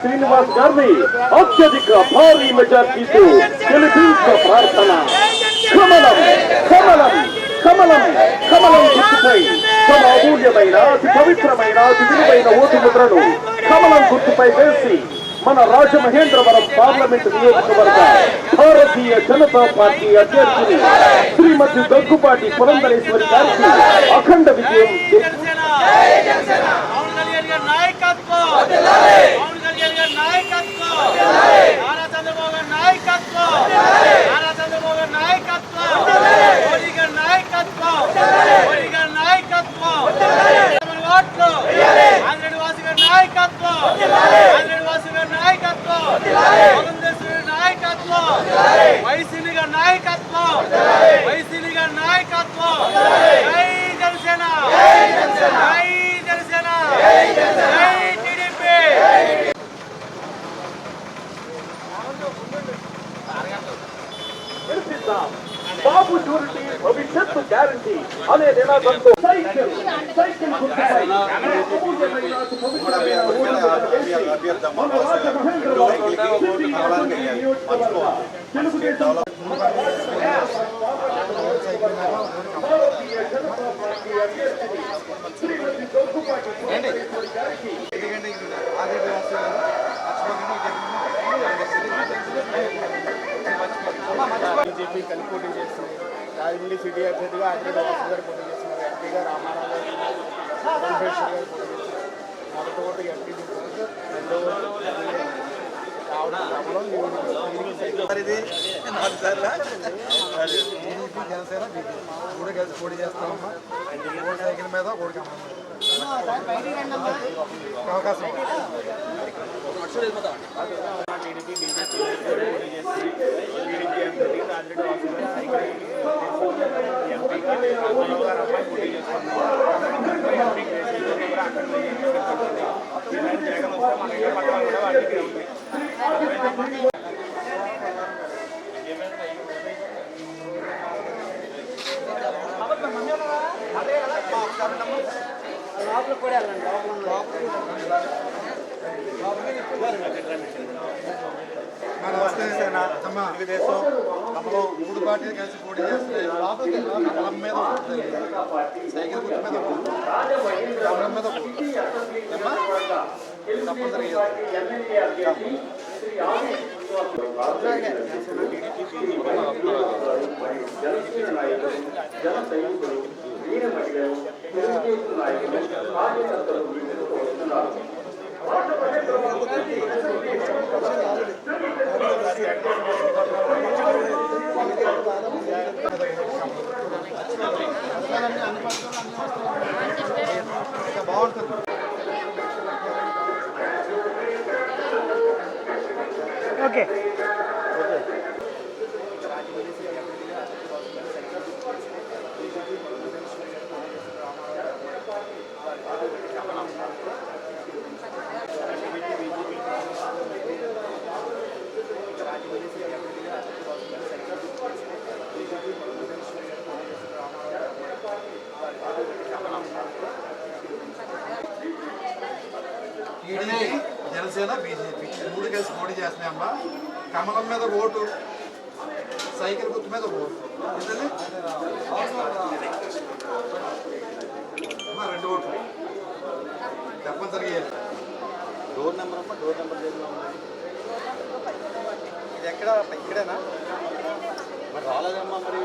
శ్రీనివాస్ గారిని అత్యధిక భారీ మెజార్టీతో గెలిపించే ప్రార్థన. కమలం కమలం కమలం కమలం గుర్తుపై తమ అమూల్యమైన అతి పవిత్రమైన అతి విలువైన ఓటు ముద్రను కమలం గుర్తుపై వేసి మన రాజమహేంద్రవరం పార్లమెంట్ నియోజకవర్గ భారతీయ జనతా పార్టీ అభ్యర్థిని శ్రీమతి దగ్గుపాటి పురంధరేశ్వరి గారికి అఖండ విజయం బాబు షూరిటీ భవిష్యత్తు గ్యారంటీ అనే నినాదంతో సైకిల్ సైకిల్ గుర్తుపై బీజేపీ కలిసి పోటీ చేస్తుంది. రాజమండ్రి సిటీ అభ్యర్థిగా ఆదిరెడ్డి వాసు గారు పోటీ చేస్తున్నారు. ఎంపీగా రామారావు గారు పోటీ చేస్తున్నారు. మొదటి ఓటు ఎంపీ, రెండో ఓటు రావడం జనసేన కూడా కలిసి పోటీ చేస్తామమ్మా. సైకిల్ మీద ఓడికి అవకాశం టీడీపీ బీజేపీ పోటీ చేస్తుంది. టీడీపీ అభ్యర్థి రాజిరెడ్డి వాసు గారు సైకిల్ ఎంపీకి రామారావు గారు అమ్మాయి పోటీ చేస్తున్నారు. ఎంపీకి అక్కడ జగన్ వస్తే మన ఇంకా పట్టణం కూడా వాటికి ఉంది. తెలుగుదేశం కమలం మూడు పార్టీలు కలిసి పోటీ చేస్తున్నాయి. కమలం మీద సైకిల్ గుర్తు మీద కమలం మీద తప్పనిసరిగా బాగుంటుంది. ఓకే టీడీపీ జనసేన బీజేపీ మూడు కలిసి పోటీ చేస్తున్నాయమ్మా. కమలం మీద ఓటు, సైకిల్ గుర్తు మీద ఓటు, అమ్మా రెండు ఓట్లు తప్పనిసరిగా. డోర్ నెంబర్ అమ్మా, డోర్ నెంబర్ ఇది ఎక్కడ ఇక్కడేనా మరి రాలేదమ్మా? మరి